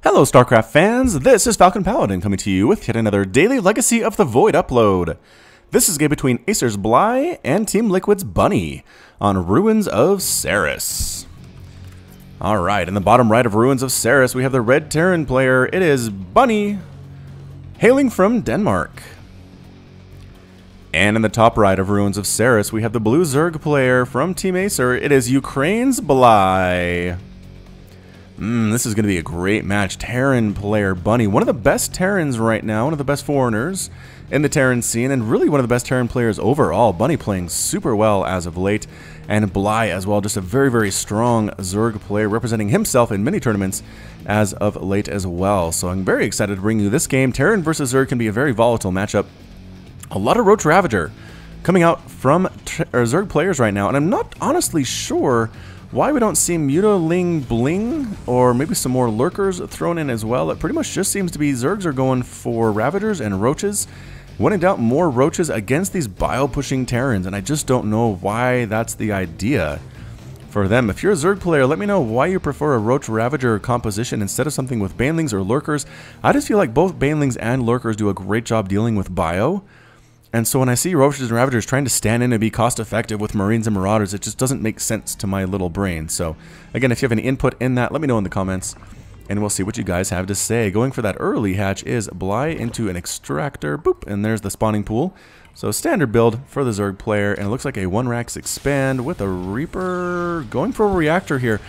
Hello StarCraft fans, this is Falcon Paladin coming to you with yet another daily Legacy of the Void upload. This is a game between Acer's Bly and Team Liquid's Bunny on Ruins of Seras. Alright, in the bottom right of Ruins of Seras we have the red Terran player. It is Bunny, hailing from Denmark. And in the top right of Ruins of Seras we have the blue Zerg player from Team Acer. It is Ukraine's Bly. This is going to be a great match. Terran player Bunny, one of the best Terrans right now, one of the best foreigners in the Terran scene, and really one of the best Terran players overall. Bunny playing super well as of late, and Bly as well, just a very, very strong Zerg player, representing himself in many tournaments as of late as well. So I'm very excited to bring you this game. Terran versus Zerg can be a very volatile matchup. A lot of Roach Ravager coming out from Zerg players right now, and I'm not honestly sure why we don't see Mutaling Bling or maybe some more Lurkers thrown in as well. It pretty much just seems to be Zergs are going for Ravagers and Roaches. When in doubt, more Roaches against these bio-pushing Terrans, and I just don't know why that's the idea for them. If you're a Zerg player, let me know why you prefer a Roach Ravager composition instead of something with Banelings or Lurkers. I just feel like both Banelings and Lurkers do a great job dealing with bio. And so when I see Roaches and Ravagers trying to stand in and be cost effective with Marines and Marauders, it just doesn't make sense to my little brain. So again, if you have any input in that, let me know in the comments, and we'll see what you guys have to say. Going for that early hatch is Bly into an Extractor, boop, and there's the spawning pool. So standard build for the Zerg player, and it looks like a 1-Rax expand with a Reaper going for a Reactor here.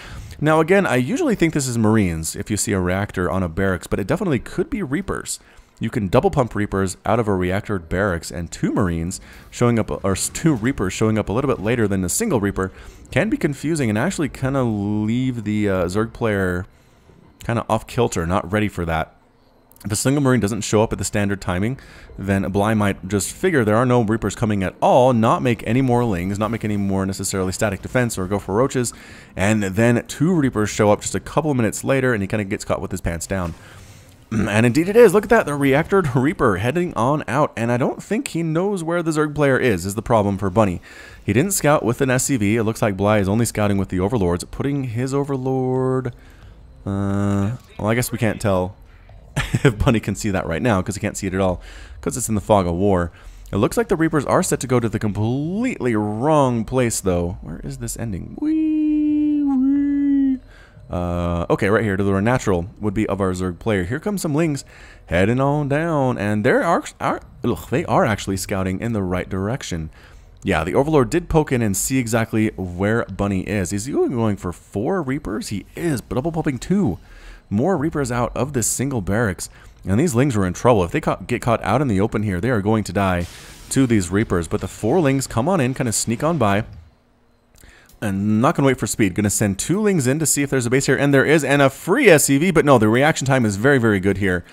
Now again, I usually think this is Marines if you see a Reactor on a barracks, but it definitely could be Reapers. You can double pump Reapers out of a Reactor barracks, and two Marines showing up, or two Reapers showing up a little bit later than a single Reaper can be confusing and actually kind of leave the Zerg player kind of off kilter, not ready for that. If a single Marine doesn't show up at the standard timing, then Bly might just figure there are no Reapers coming at all, not make any more Lings, not make any more necessarily static defense, or go for Roaches, and then two Reapers show up just a couple minutes later, and he kind of gets caught with his pants down. And indeed it is. Look at that. The Reactor Reaper heading on out. And I don't think he knows where the Zerg player is the problem for Bunny. He didn't scout with an SCV. It looks like Bly is only scouting with the Overlords. Putting his Overlord... well, I guess we can't tell if Bunny can see that right now, because he can't see it at all, because it's in the fog of war. It looks like the Reapers are set to go to the completely wrong place, though. Where is this ending? Okay, right here to the natural would be of our Zerg player. Here comes some Lings heading on down, and they are actually scouting in the right direction. Yeah, the Overlord did poke in and see exactly where Bunny is. Is he going for 4 Reapers? He is, but double pumping 2 more Reapers out of this single barracks, and these Lings are in trouble. If they get caught out in the open here, they are going to die to these Reapers. But the 4 Lings come on in, kind of sneak on by. And not going to wait for speed. Going to send 2 Lings in to see if there's a base here. And there is, and a free SCV. But no, the reaction time is very, very good here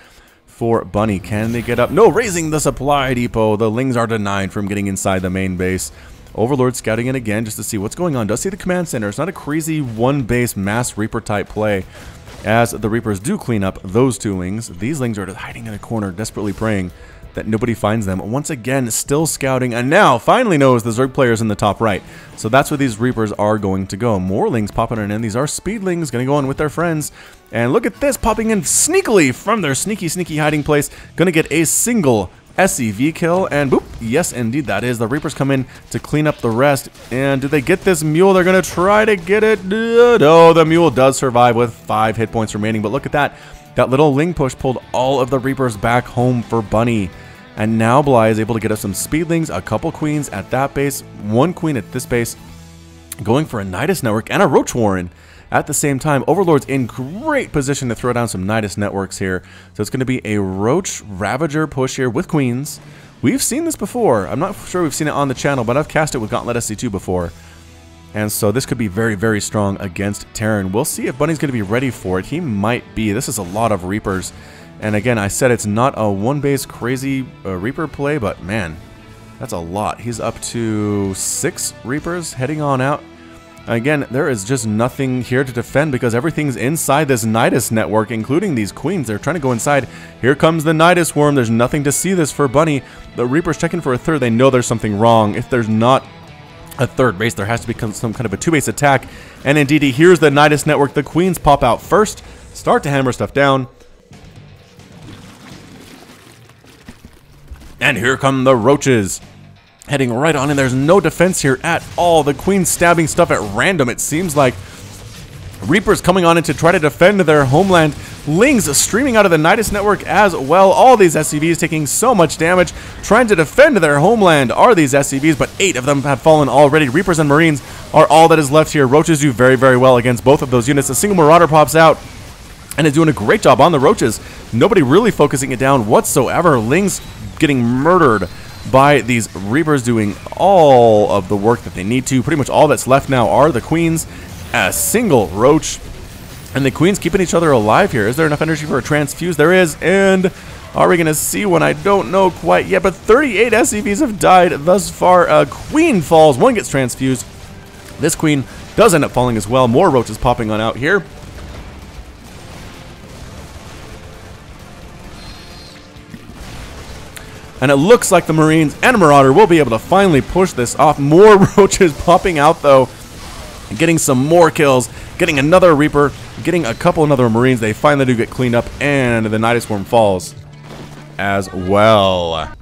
for Bunny. Can they get up? No, raising the supply depot. The Lings are denied from getting inside the main base. Overlord scouting in again just to see what's going on. Does see the command center. It's not a crazy one-base mass Reaper type play, as the Reapers do clean up those 2 Lings. These Lings are just hiding in a corner, desperately praying that nobody finds them. Once again, still scouting, and now finally knows the Zerg player's in the top right. So that's where these Reapers are going to go. More Lings popping in. These are Speedlings going to go in with their friends. And look at this, popping in sneakily from their sneaky hiding place. Going to get a single SCV kill, and boop, yes indeed that is. The Reapers come in to clean up the rest. And do they get this Mule? They're going to try to get it. No, the Mule does survive with 5 hit points remaining, but look at that. That little Ling push pulled all of the Reapers back home for Bunny. And now Bly is able to get us some Speedlings, a couple Queens at that base, 1 Queen at this base, going for a Nidus Network and a Roach Warren at the same time. Overlord's in great position to throw down some Nidus Networks here. So it's going to be a Roach Ravager push here with Queens. We've seen this before. I'm not sure we've seen it on the channel, but I've cast it with Gauntlet SC2 before. And so this could be very, very strong against Terran. We'll see if Bunny's going to be ready for it. He might be. This is a lot of Reapers. And again, I said it's not a one-base crazy Reaper play, but man, that's a lot. He's up to 6 Reapers heading on out. Again, there is just nothing here to defend because everything's inside this Nidus network, including these Queens. They're trying to go inside. Here comes the Nidus Worm. There's nothing to see this for Bunny. The Reaper's checking for a 3rd. They know there's something wrong. If there's not a 3rd base, there has to be some kind of a 2-base attack. And indeed, he hears the Nidus network. The Queens pop out first. start to hammer stuff down. And here come the roaches. Heading right on in. There's no defense here at all. The Queen stabbing stuff at random. It seems like Reapers coming on in to try to defend their homeland. Lings streaming out of the Nidus network as well. All these SCVs taking so much damage. Trying to defend their homeland are these SCVs, but 8 of them have fallen already. Reapers and Marines are all that is left here. Roaches do very, very well against both of those units. A single Marauder pops out and is doing a great job on the roaches. Nobody really focusing it down whatsoever. Lings getting murdered by these Reapers doing all of the work that they need to. Pretty much all that's left now are the Queens. A single roach. And the Queens keeping each other alive here. Is there enough energy for a transfuse? There is. And are we going to see one? I don't know quite yet. But 38 SCVs have died thus far. A Queen falls. One gets transfused. This Queen does end up falling as well. More roaches popping on out here. And it looks like the Marines and Marauder will be able to finally push this off. More roaches popping out, though. Getting some more kills. Getting another Reaper. Getting a couple another Marines. They finally do get cleaned up. And the Nidus Worm falls as well.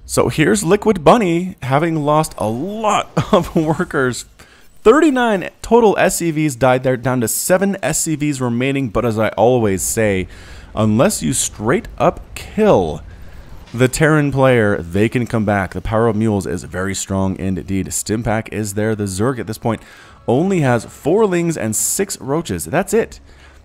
So here's Liquid Bunny having lost a lot of workers. 39 total SCVs died there. Down to 7 SCVs remaining. But as I always say, unless you straight up kill the Terran player, they can come back. The power of mules is very strong indeed. Stimpack is there. The Zerg at this point only has 4 Lings and 6 roaches. That's it.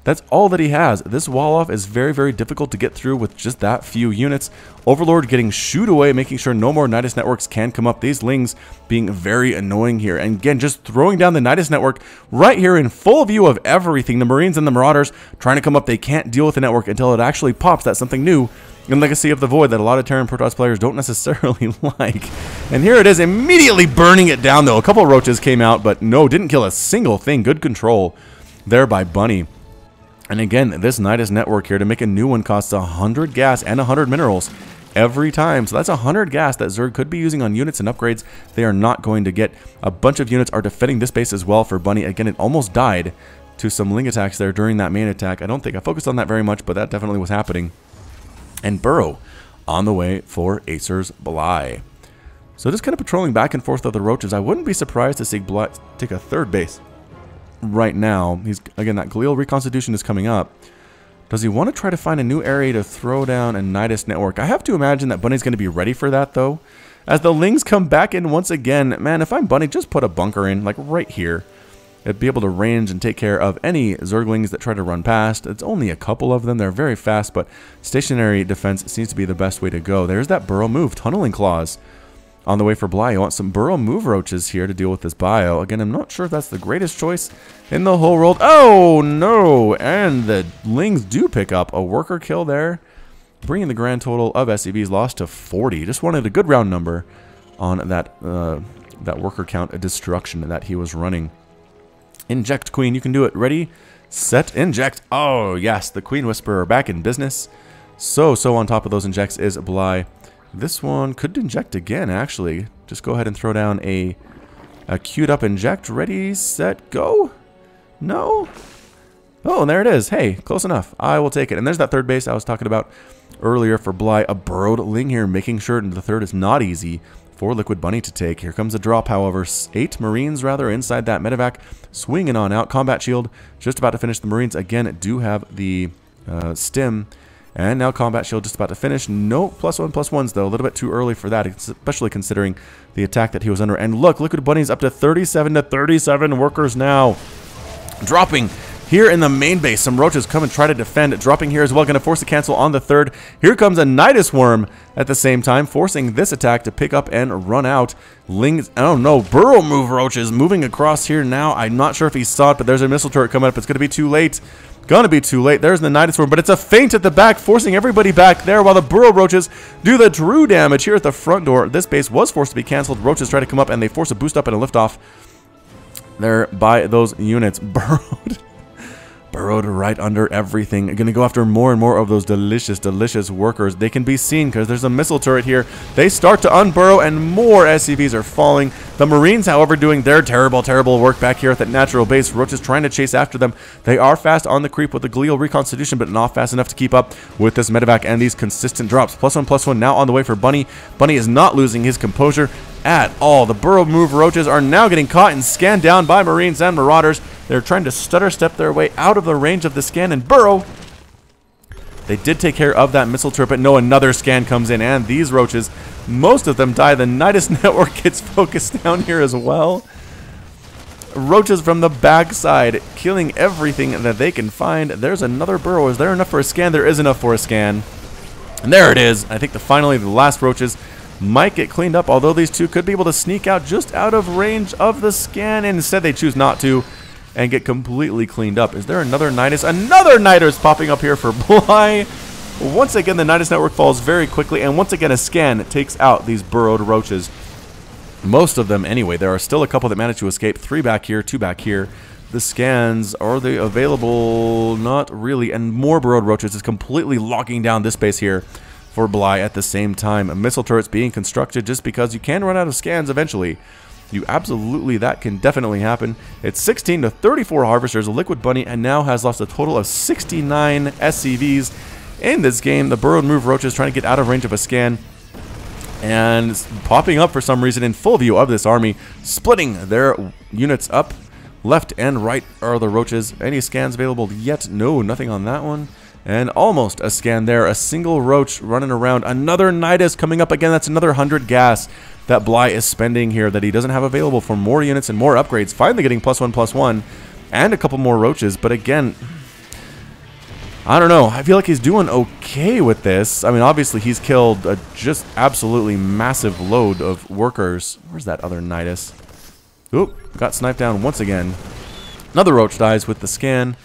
That's all that he has. This wall off is very, very difficult to get through with just that few units. Overlord getting shooed away, making sure no more Nidus networks can come up. These Lings being very annoying here. And again, just throwing down the Nidus network right here in full view of everything. The Marines and the Marauders trying to come up. They can't deal with the network until it actually pops. That's something new in Legacy of the Void that a lot of Terran Protoss players don't necessarily like. And here it is, immediately burning it down, though. A couple of roaches came out, but no, didn't kill a single thing. Good control there by Bunny. And again, this Nidus network here to make a new one costs 100 gas and 100 minerals every time. So that's 100 gas that Zerg could be using on units and upgrades they are not going to get. A bunch of units are defending this base as well for Bunny. Again, it almost died to some Ling attacks there during that main attack. I don't think I focused on that very much, but that definitely was happening. And Burrow on the way for Acer's Bly. So just kind of patrolling back and forth with the roaches. I wouldn't be surprised to see Bly take a third base right now. He's, again, that Glial Reconstitution is coming up. Does he want to try to find a new area to throw down a Nidus network? I have to imagine that Bunny's going to be ready for that, though. As the Lings come back in once again, man, if I'm Bunny, just put a bunker in, like right here. It'd be able to range and take care of any Zerglings that try to run past. It's only a couple of them. They're very fast, but stationary defense seems to be the best way to go. There's that Burrow move, Tunneling Claws. On the way for Bly, you want some Burrow move roaches here to deal with this bio. Again, I'm not sure if that's the greatest choice in the whole world. Oh, no! And the Lings do pick up a worker kill there, bringing the grand total of SCVs lost to 40. Just wanted a good round number on that, that worker count destruction that he was running. Inject, Queen. You can do it. Ready, set, inject. Oh, yes. The Queen Whisperer back in business. So on top of those injects is Bly. This one could inject again, actually. Just go ahead and throw down a queued up inject. Ready, set, go. No. Oh, and there it is. Hey, close enough. I will take it. And there's that third base I was talking about earlier for Bly. A burrowed Ling here, making sure the third is not easy for Liquid Bunny to take. Here comes a drop, however. 8 Marines, rather, inside that medevac. Swinging on out. Combat Shield just about to finish. The Marines, again, do have the stim. And now Combat Shield just about to finish. No +1/+1s, though. A little bit too early for that, especially considering the attack that he was under. And look, Liquid Bunny's up to 37 to 37 workers now. Dropping here in the main base. Some roaches come and try to defend. Dropping here as well. Going to force a cancel on the third. Here comes a Nidus Worm at the same time, forcing this attack to pick up and run out. Lings, oh no, Burrow move roaches moving across here now. I'm not sure if he saw it, but there's a missile turret coming up. It's going to be too late. Gonna be too late. There's the Nidus Worm, but it's a feint at the back, forcing everybody back there while the Burrow Roaches do the true damage here at the front door. This base was forced to be canceled. Roaches try to come up, and they force a boost up and a lift off there by those units. Burrowed. Burrowed right under everything. Gonna go after more and more of those delicious, delicious workers. They can be seen because there's a missile turret here. They start to unburrow and more SCVs are falling. The Marines, however, doing their terrible, terrible work back here at that natural base. Roach is trying to chase after them. They are fast on the creep with the glial reconstitution, but not fast enough to keep up with this medevac and these consistent drops. +1/+1 now on the way for Bunny. Bunny is not losing his composure at all. The burrow move roaches are now getting caught and scanned down by Marines and Marauders. They're trying to stutter step their way out of the range of the scan and burrow. They did take care of that missile turret, but no, another scan comes in, and these roaches, most of them die. The Nidus network gets focused down here as well. Roaches from the backside, killing everything that they can find. There's another burrow. Is there enough for a scan? There is enough for a scan. And there it is. I think finally the last roaches might get cleaned up, although these two could be able to sneak out just out of range of the scan, and instead they choose not to and get completely cleaned up. Is there another Nidus? Another Nidus popping up here for Bly. Once again, the Nidus network falls very quickly, and once again a scan takes out these burrowed roaches. Most of them anyway. There are still a couple that manage to escape. 3 back here, 2 back here. The scans, are they available? Not really. And more burrowed roaches is completely locking down this base here for Bly at the same time. Missile turrets being constructed just because you can run out of scans eventually. That can definitely happen. It's 16 to 34 harvesters. A Liquid Bunny and now has lost a total of 69 SCVs in this game. The burrowed move roaches trying to get out of range of a scan and popping up for some reason in full view of this army, splitting their units up. Left and right are the roaches. Any scans available yet? No, nothing on that one. And almost a scan there. A single roach running around. Another Nidus coming up again. That's another 100 gas that Bly is spending here that he doesn't have available for more units and more upgrades. Finally getting +1/+1 and a couple more roaches. But again, I don't know. I feel like he's doing okay with this. I mean, obviously he's killed a just absolutely massive load of workers. Where's that other Nidus? Oop, got sniped down once again. Another roach dies with the scan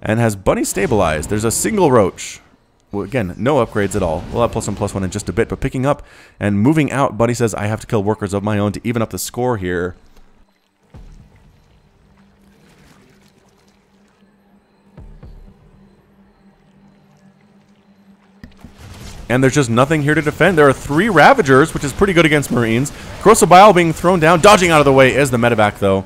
and has Bunny stabilized. There's a single roach. Well, again, no upgrades at all. We'll have +1/+1 in just a bit, but picking up and moving out, Bunny says, I have to kill workers of my own to even up the score here. And there's just nothing here to defend. There are 3 Ravagers, which is pretty good against Marines. Corrosive Bile being thrown down. Dodging out of the way is the medevac, though.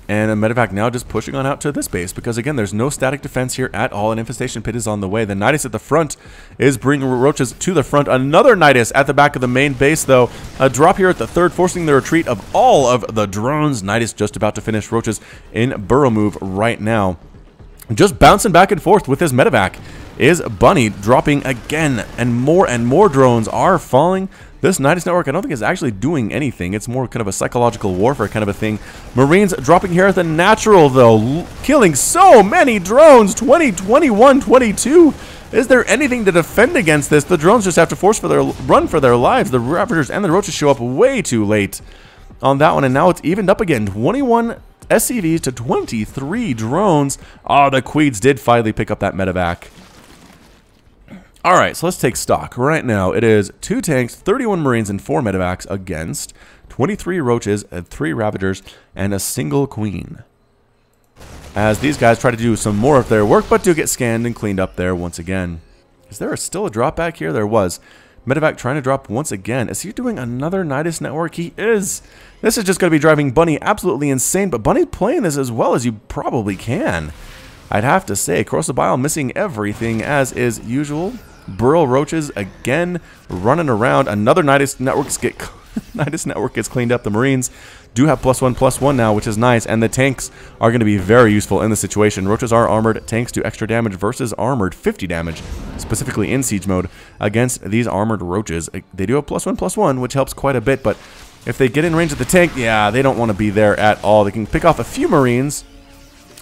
And a medevac now just pushing on out to this base because, again, there's no static defense here at all. An infestation pit is on the way. The Nidus at the front is bringing roaches to the front. Another Nidus at the back of the main base, though. A drop here at the third, forcing the retreat of all of the drones. Nidus just about to finish roaches in burrow move right now. Just bouncing back and forth with his medevac is Bunny, dropping again, and more drones are falling. This Nidus network I don't think is actually doing anything. It's more kind of a psychological warfare kind of a thing. Marines dropping here at the natural, though, killing so many drones. 20, 21, 22. Is there anything to defend against this? The drones just have to run for their lives. The Ravagers and the roaches show up way too late on that one, and now it's evened up again. 21 SCVs to 23 drones. Oh, the Queeds did finally pick up that medevac. Alright, so let's take stock. Right now, it is 2 tanks, 31 Marines, and 4 medevacs against 23 roaches, and 3 Ravagers, and a single Queen. As these guys try to do some more of their work, but do get scanned and cleaned up there once again. Is there still a drop back here? There was. Medevac trying to drop once again. Is he doing another Nidus network? He is. This is just going to be driving Bunny absolutely insane, but Bunny's playing this as well as you probably can. I'd have to say, Corrosive Bile missing everything as is usual. Burrow roaches again running around. Another Nidus network gets cleaned up. The Marines do have +1/+1 now, which is nice, and the tanks are going to be very useful in the situation. Roaches are armored. Tanks do extra damage versus armored 50 damage, specifically in siege mode against these armored roaches. They do have +1/+1, which helps quite a bit, but if they get in range of the tank, yeah, they don't want to be there at all. They can pick off a few Marines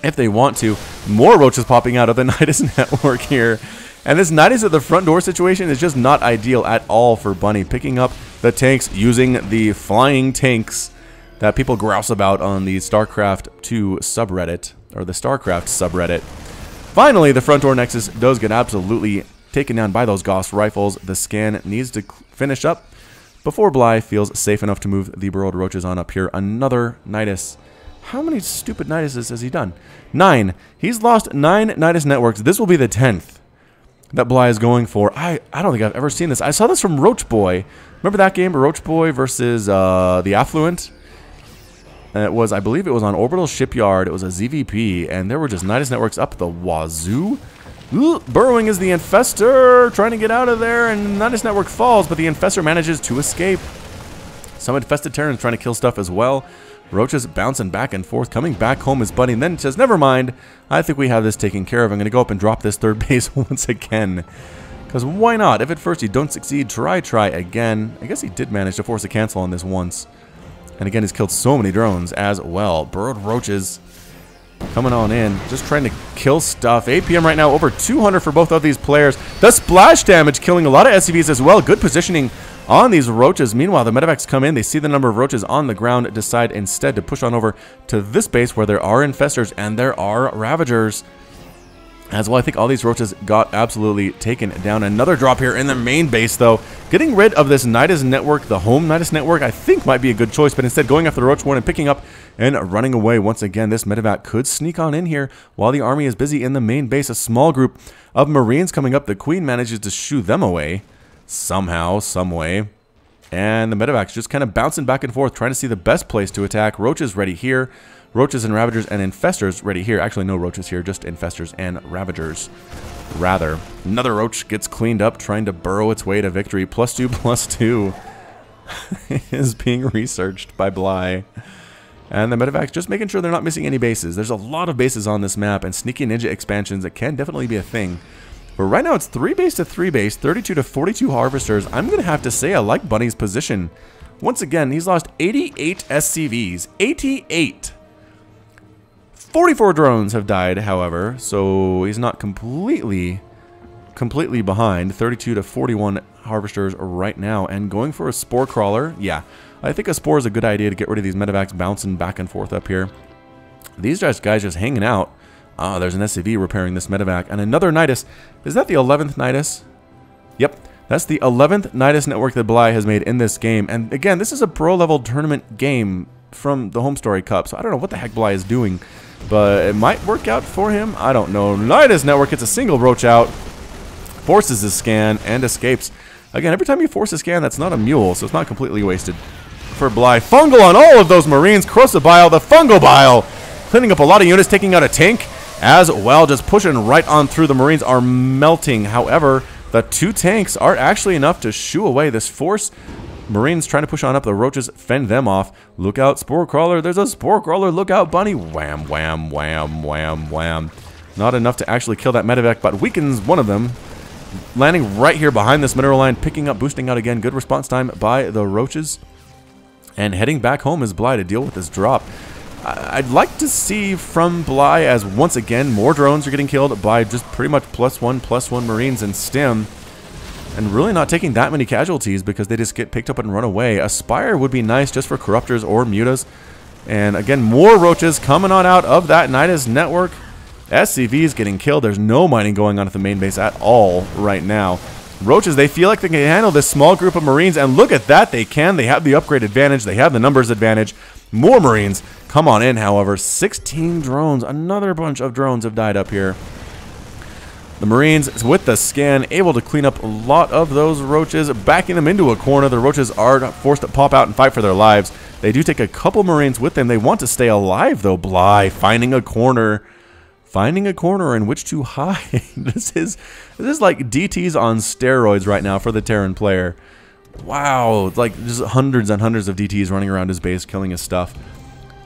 if they want to. More roaches popping out of the Nidus network here. And this Nidus at the front door situation is just not ideal at all for Bunny. Picking up the tanks using the flying tanks that people grouse about on the StarCraft 2 subreddit, or the StarCraft subreddit. Finally, the front door nexus does get absolutely taken down by those Gauss rifles. The scan needs to finish up before Bly feels safe enough to move the burrowed roaches on up here. Another Nidus How many stupid Niduses has he done? 9. He's lost 9 Nidus networks. This will be the 10th that Bly is going for. I don't think I've ever seen this. I saw this from Roach Boy. Remember that game, Roach Boy versus the Affluent? And it was, I believe it was on Orbital Shipyard. It was a ZVP, and there were just Nidus networks up the wazoo. Ooh, burrowing is the Infestor, trying to get out of there, and Nidus network falls, but the Infestor manages to escape. Some infested Terrans trying to kill stuff as well. Roach is bouncing back and forth, coming back home is Buddy, and then says, never mind, I think we have this taken care of. I'm going to go up and drop this third base once again. Because why not? If at first you don't succeed, try again. I guess he did manage to force a cancel on this once. And again, he's killed so many drones as well. Burrowed Roaches coming on in, just trying to kill stuff. APM right now, over 200 for both of these players. The splash damage killing a lot of SCVs as well. Good positioning on these Roaches. Meanwhile, the medevacs come in. They see the number of Roaches on the ground, decide instead to push on over to this base where there are Infestors and there are Ravagers. As well, I think all these Roaches got absolutely taken down. Another drop here in the main base, though. Getting rid of this Nidus network, the home Nidus network, I think might be a good choice, but instead going after the Roach one and picking up and running away. Once again, this medevac could sneak on in here while the army is busy in the main base. A small group of Marines coming up. The Queen manages to shoo them away somehow, some way. And the medevac's just kind of bouncing back and forth, trying to see the best place to attack. Roaches ready here. Roaches and Ravagers and Infestors ready here. Actually, no Roaches here, just Infestors and Ravagers. Rather, another Roach gets cleaned up, trying to burrow its way to victory. +2/+2 is being researched by Bly. And the medevac's just making sure they're not missing any bases. There's a lot of bases on this map, and sneaky ninja expansions, that can definitely be a thing. But right now, it's 3 base to 3 base, 32 to 42 Harvesters. I'm going to have to say I like Bunny's position. Once again, he's lost 88 SCVs. 88! 44 drones have died, however, so he's not completely behind. 32 to 41 Harvesters right now, and going for a Spore Crawler. Yeah, I think a Spore is a good idea to get rid of these medevacs bouncing back and forth up here. These guys just hanging out. Ah, there's an SCV repairing this medevac, and another Nidus. Is that the 11th Nidus? Yep, that's the 11th Nidus network that Bly has made in this game. And again, this is a pro-level tournament game from the Home Story Cup, so I don't know what the heck Bly is doing. But it might work out for him. I don't know. Nidus network gets a single Roach out, forces his scan, and escapes. Again, every time you force a scan, that's not a mule, so it's not completely wasted for Bly. Fungal on all of those Marines. Corrosive Bile, the Fungal Bile, cleaning up a lot of units, taking out a tank as well, just pushing right on through. The Marines are melting. However, the 2 tanks are actually enough to shoo away this force. Marines trying to push on up. The Roaches fend them off. Look out, Spore Crawler. There's a Spore Crawler. Look out, Bunny. Wham, wham, wham, wham, wham. Not enough to actually kill that medevac, but weakens one of them. Landing right here behind this mineral line, picking up, boosting out again. Good response time by the Roaches. And heading back home is Bly to deal with this drop. I'd like to see from Bly, as once again, more drones are getting killed by just pretty much +1/+1 Marines and Stim. And really not taking that many casualties because they just get picked up and run away. A Spire would be nice just for Corruptors or Mutas. And again, more Roaches coming on out of that Nidus network. SCVs getting killed. There's no mining going on at the main base at all right now. Roaches, they feel like they can handle this small group of Marines. And look at that, they can. They have the upgrade advantage. They have the numbers advantage. More Marines come on in, however. 16 drones. Another bunch of drones have died up here. The Marines, with the scan, able to clean up a lot of those Roaches, backing them into a corner. The Roaches are forced to pop out and fight for their lives. They do take a couple Marines with them. They want to stay alive, though. Bly finding a corner. Finding a corner in which to hide. This is like DTs on steroids right now for the Terran player. Wow, it's like just hundreds and hundreds of DTs running around his base, killing his stuff.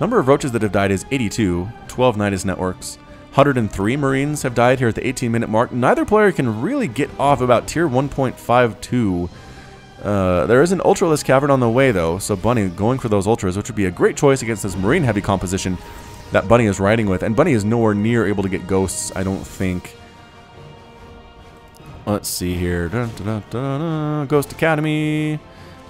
Number of Roaches that have died is 82, 12 Nidus networks. 103 Marines have died here at the 18-minute mark. Neither player can really get off about tier 1.52. There is an Ultraless Cavern on the way, though, so Bunny going for those Ultras, which would be a great choice against this Marine-heavy composition that Bunny is riding with. And Bunny is nowhere near able to get Ghosts, I don't think. Let's see here. Dun, dun, dun, dun, dun. Ghost Academy.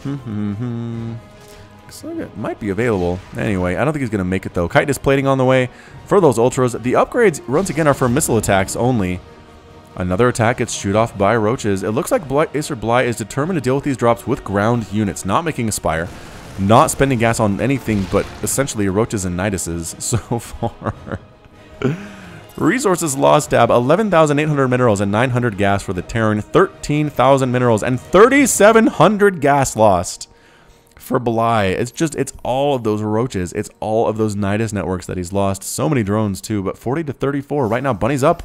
Looks like it might be available. Anyway, I don't think he's going to make it, though. Chitinous Plating on the way for those Ultras. The upgrades, once again, are for missile attacks only. Another attack gets shoot off by Roaches. It looks like Acer Bly is determined to deal with these drops with ground units, not making a Spire. not spending gas on anything but essentially roaches and niduses so far. Resources lost tab, 11,800 minerals and 900 gas for the Terran, 13,000 minerals and 3,700 gas lost for Bly. It's all of those roaches. It's all of those Nidus networks that he's lost. So many drones too, but 40 to 34. Right now, Bunny's up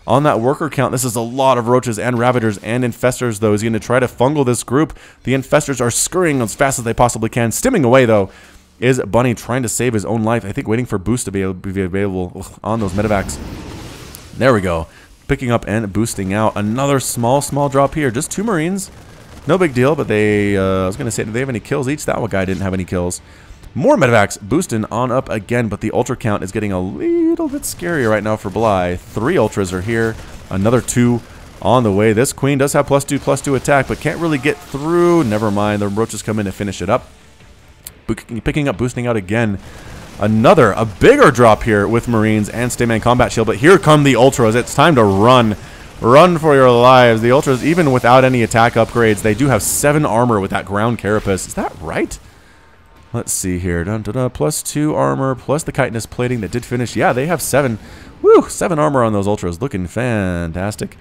on that worker count. This is a lot of roaches and ravagers and infestors, though. He's going to try to fungal this group. The infestors are scurrying as fast as they possibly can. Stimming away, though, is Bunny trying to save his own life. I think waiting for boost to be available on those medevacs. There we go. Picking up and boosting out. Another small drop here. Just 2 Marines. No big deal, but they, I was going to say, do they have any kills each? That one guy didn't have any kills. More medevacs boosting on up again, but the ultra count is getting a little bit scarier right now for Bly. 3 ultras are here. Another 2 on the way. This queen does have +2/+2 attack, but can't really get through. Never mind. The roaches come in to finish it up. Picking up, boosting out again. A bigger drop here with Marines and Stayman Combat Shield, but here come the ultras. It's time to run. Run for your lives. The ultras, even without any attack upgrades, they do have 7 armor with that ground carapace. Is that right? Let's see here. +2 armor, plus the chitinous plating that did finish. Yeah, they have 7. Woo! 7 armor on those ultras. Looking fantastic.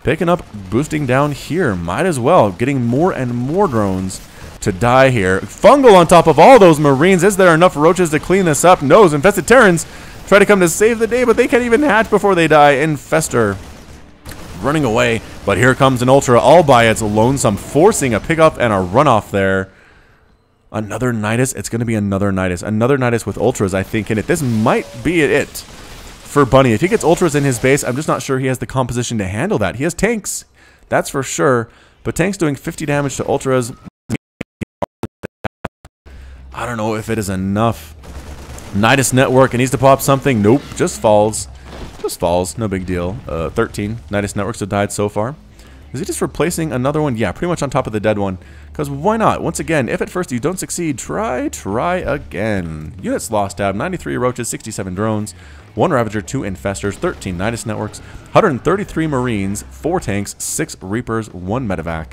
Picking up, boosting down here. Might as well. Getting more and more drones to die here. Fungal on top of all those Marines. Is there enough roaches to clean this up? No. Infested Terrans try to come to save the day, but they can't even hatch before they die. Infester running away, but here comes an ultra all by its lonesome, forcing a pickup and a runoff there. Another Nidus. It's going to be another Nidus. Another Nidus with ultras, I think, in it. This might be it for Bunny. If he gets ultras in his base, I'm just not sure he has the composition to handle that. He has tanks, that's for sure, but tanks doing 50 damage to ultras, I don't know if it is enough. Nidus network, it needs to pop something. Nope, just falls. Just falls, no big deal. 13 Nidus networks have died so far. Is he just replacing another one? Yeah, pretty much on top of the dead one. Because why not? Once again, if at first you don't succeed, try again. Units lost tab, 93 roaches, 67 drones, 1 ravager, 2 infestors, 13 Nidus networks, 133 marines, 4 tanks, 6 reapers, 1 medevac.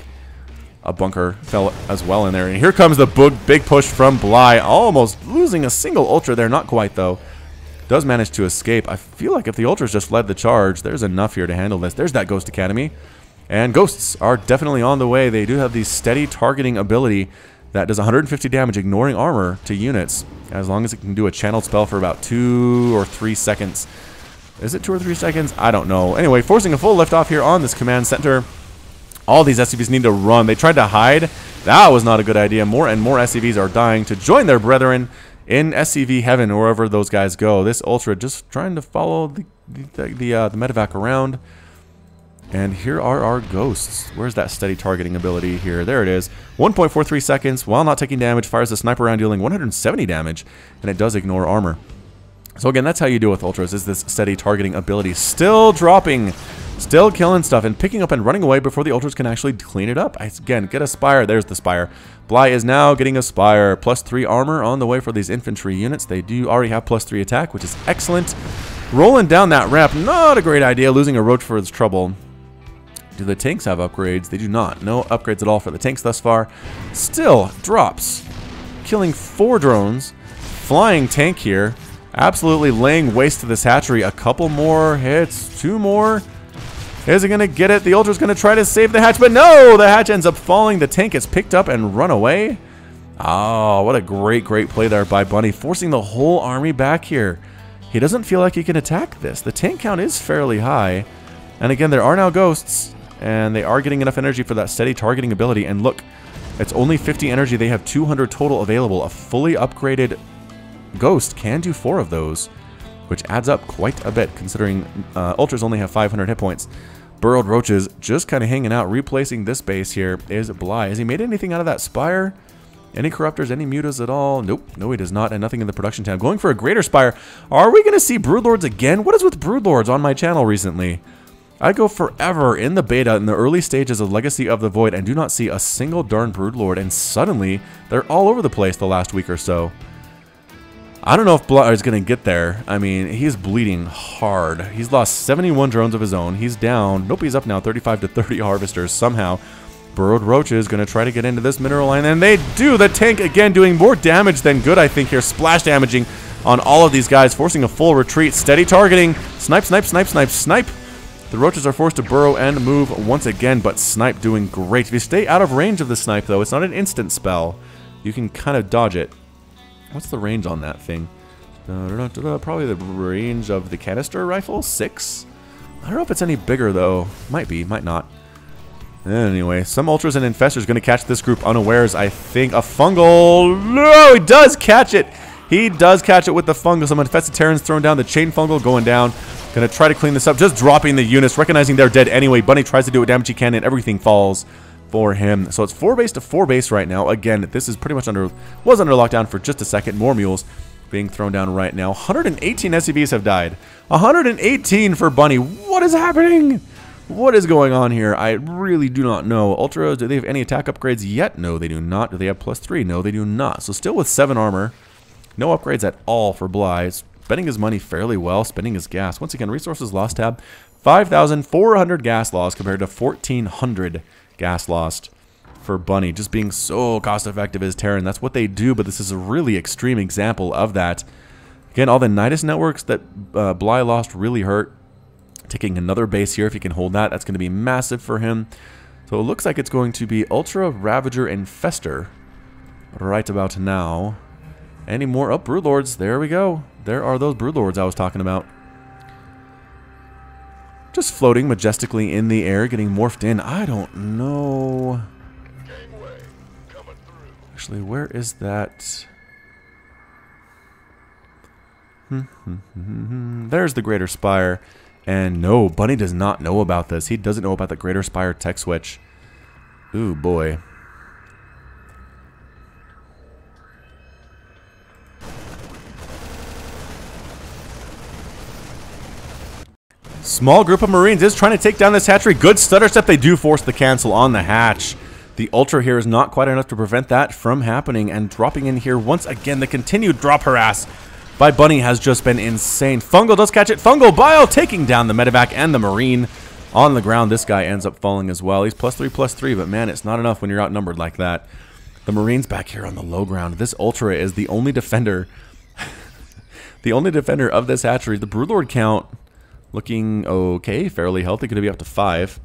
A bunker fell as well in there. And here comes the big push from Bly. Almost losing a single ultra there. Not quite, though. Does manage to escape. I feel like if the ultras just led the charge, there's enough here to handle this. There's that Ghost Academy. And ghosts are definitely on the way. They do have the steady targeting ability that does 150 damage, ignoring armor to units, as long as it can do a channeled spell for about 2 or 3 seconds. Is it 2 or 3 seconds? I don't know. Anyway, forcing a full liftoff here on this command center. All these SCVs need to run. They tried to hide. That was not a good idea. More and more SCVs are dying to join their brethren in SCV heaven, or wherever those guys go. This ultra just trying to follow the medevac around. And here are our ghosts. Where's that steady targeting ability here? There it is. 1.43 seconds. While not taking damage, fires a sniper round dealing 170 damage. And it does ignore armor. So again, that's how you deal with ultras, is this steady targeting ability. Still dropping. Still killing stuff and picking up and running away before the ultras can actually clean it up. Again, get a spire. There's the spire. Bly is now getting a spire. +3 armor on the way for these infantry units. They do already have +3 attack, which is excellent. Rolling down that ramp. Not a great idea. Losing a roach for its trouble. Do the tanks have upgrades? They do not. No upgrades at all for the tanks thus far. Still drops. Killing 4 drones. Flying tank here. Absolutely laying waste to this hatchery. A couple more hits. 2 more. Is he going to get it? The ultra's going to try to save the hatch, but no! The hatch ends up falling. The tank gets picked up and run away. Oh, what a great play there by Bunny. Forcing the whole army back here. He doesn't feel like he can attack this. The tank count is fairly high. And again, there are now ghosts. And they are getting enough energy for that steady targeting ability. And look, it's only 50 energy. They have 200 total available. A fully upgraded ghost can do 4 of those, which adds up quite a bit, considering ultras only have 500 hit points. Burrowed roaches just kind of hanging out. Replacing this base here is Bly. Has he made anything out of that spire? Any corruptors, any mutas at all? Nope. No, he does not. And nothing in the production tab. Going for a greater spire. Are we going to see broodlords again? What is with broodlords on my channel recently? I go forever in the beta in the early stages of Legacy of the Void and do not see a single darn broodlord, and suddenly they're all over the place the last week or so. I don't know if Bly is going to get there. I mean, he's bleeding hard. He's lost 71 drones of his own. He's down. Nope, he's up now. 35 to 30 harvesters somehow. Burrowed Roaches going to try to get into this mineral line, and they do. The tank, again, doing more damage than good, I think, here. Splash damaging on all of these guys, forcing a full retreat. Steady targeting. Snipe, snipe, snipe, snipe, snipe. The Roaches are forced to burrow and move once again, but Snipe doing great. If you stay out of range of the Snipe, though, it's not an instant spell. You can kind of dodge it. What's the range on that thing? Probably the range of the canister rifle, 6? I don't know if it's any bigger, though. Might be, might not. Anyway, some Ultras and Infestors going to catch this group unawares, I think. A Fungal. No, he does catch it. He does catch it with the Fungal. Some Infested Terrans thrown down. The Chain Fungal going down. Going to try to clean this up. Just dropping the units, recognizing they're dead anyway. Bunny tries to do what damage he can, and everything falls for him. So it's 4 base to 4 base right now. Again, this is pretty much was under lockdown for just a second. More mules being thrown down right now. 118 SCVs have died. 118 for Bunny. What is happening? What is going on here? I really do not know. Ultras, do they have any attack upgrades yet? No, they do not. Do they have +3? No, they do not. So still with 7 armor. No upgrades at all for Bly. Spending his money fairly well, spending his gas. Once again, resources lost tab. 5,400 gas lost compared to 1,400 gas lost for Bunny. Just being so cost effective as Terran. That's what they do, but this is a really extreme example of that. Again, all the Nidus networks that Bly lost really hurt. Taking another base here, if he can hold that, that's going to be massive for him. So it looks like it's going to be Ultra, Ravager, and Fester right about now. Any more? Oh, Broodlords. There we go. There are those Broodlords I was talking about. Just floating majestically in the air, getting morphed in. I don't know. Actually, where is that? There's the Greater Spire. And no, Bunny does not know about this. He doesn't know about the Greater Spire tech switch. Ooh, boy. Small group of Marines is trying to take down this hatchery. Good stutter step. They do force the cancel on the hatch. The Ultra here is not quite enough to prevent that from happening. And dropping in here once again, the continued drop harass by Bunny has just been insane. Fungal does catch it. Fungal Bile taking down the Medevac and the Marine on the ground. This guy ends up falling as well. He's +3/+3, but man, it's not enough when you're outnumbered like that. The Marines back here on the low ground. This Ultra is the only defender. The only defender of this hatchery. The Broodlord count looking okay, fairly healthy. Could be up to 5.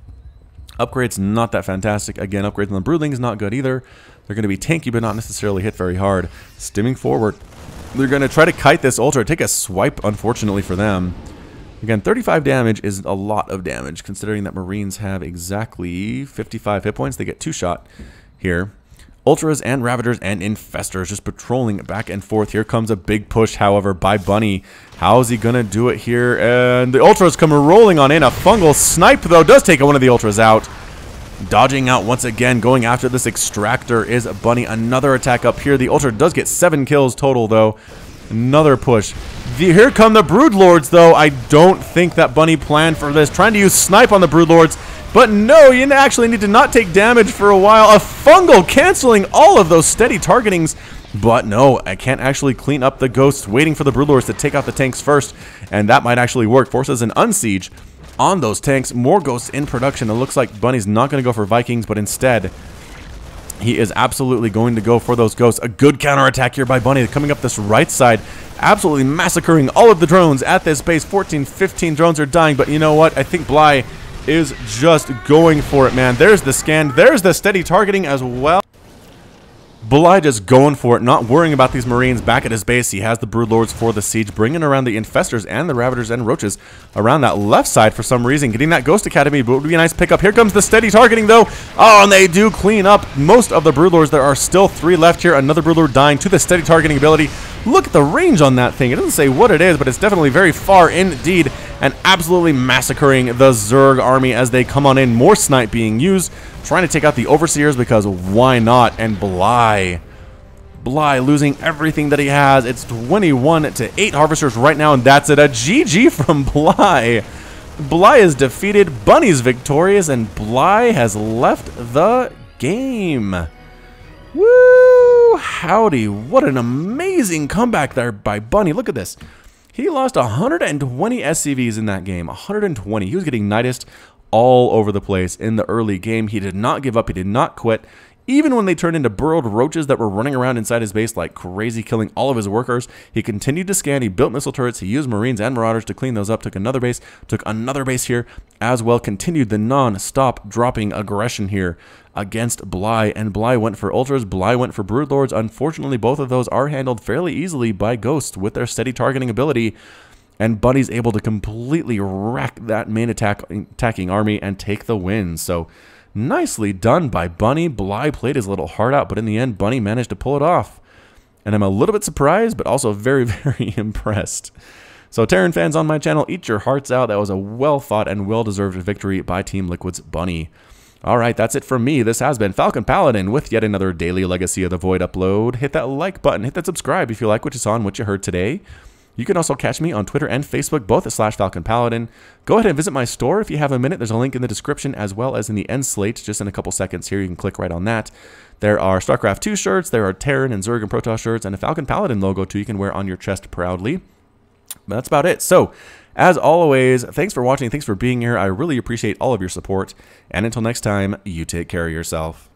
Upgrades not that fantastic. Again, upgrades on the Broodling is not good either. They're going to be tanky, but not necessarily hit very hard. Stimming forward. They're going to try to kite this Ultra. Take a swipe, unfortunately for them. Again, 35 damage is a lot of damage, considering that Marines have exactly 55 hit points. They get 2 shot here. Ultras and Ravagers and Infestors just patrolling back and forth. Here comes a big push, however, by Bunny. How's he going to do it here? And the Ultras come rolling on in. A Fungal Snipe, though, does take one of the Ultras out. Dodging out once again, going after this Extractor is Bunny. Another attack up here. The Ultra does get 7 kills total, though. Another push. Here come the Broodlords, though. I don't think that Bunny planned for this. Trying to use Snipe on the Broodlords. But no, you actually need to not take damage for a while. A Fungal canceling all of those steady targetings. But no, I can't actually clean up the Ghosts, waiting for the Broodlords to take out the tanks first. And that might actually work. Forces an Unsiege on those tanks. More Ghosts in production. It looks like Bunny's not going to go for Vikings, but instead he is absolutely going to go for those Ghosts. A good counterattack here by Bunny coming up this right side. Absolutely massacring all of the drones at this base. 14, 15 drones are dying, but you know what? I think Bly is just going for it, man. There's the scan. There's the steady targeting as well. Bly just going for it, not worrying about these Marines back at his base. He has the Broodlords for the siege, bringing around the Infestors and the Ravagers and Roaches around that left side for some reason. Getting that Ghost Academy would be a nice pickup. Here comes the steady targeting, though. Oh, and they do clean up most of the Broodlords. There are still 3 left here. Another Broodlord dying to the steady targeting ability. Look at the range on that thing. It doesn't say what it is, but it's definitely very far indeed. And absolutely massacring the Zerg army as they come on in. More Snipe being used. Trying to take out the Overseers because why not? And Bly losing everything that he has. It's 21-8 Harvesters right now, and that's it. A GG from Bly. Bly is defeated. Bunny's victorious, and Bly has left the game. Woo! Howdy. What an amazing comeback there by Bunny. Look at this. He lost 120 SCVs in that game. 120. He was getting Nidused all over the place in the early game. He did not give up. He did not quit. Even when they turned into burrowed roaches that were running around inside his base like crazy, killing all of his workers, he continued to scan. He built missile turrets. He used Marines and Marauders to clean those up. Took another base here as well. Continued the non-stop dropping aggression here against Bly. And Bly went for Ultras. Bly went for Broodlords. Unfortunately, both of those are handled fairly easily by Ghosts with their steady targeting ability. And Bunny's able to completely wreck that main attacking army and take the win. So nicely done by Bunny. Bly played his little heart out, but in the end, Bunny managed to pull it off. And I'm a little bit surprised, but also very, very impressed. So Terran fans on my channel, eat your hearts out. That was a well-fought and well-deserved victory by Team Liquid's Bunny. All right, that's it from me. This has been Falcon Paladin with yet another daily Legacy of the Void upload. Hit that like button. Hit that subscribe if you like what you saw and what you heard today. You can also catch me on Twitter and Facebook, both at /FalconPaladin. Go ahead and visit my store if you have a minute. There's a link in the description as well as in the end slate. Just in a couple seconds here, you can click right on that. There are StarCraft 2 shirts, there are Terran and Zerg and Protoss shirts, and a Falcon Paladin logo too you can wear on your chest proudly. But that's about it. So, as always, thanks for watching, thanks for being here. I really appreciate all of your support. And until next time, you take care of yourself.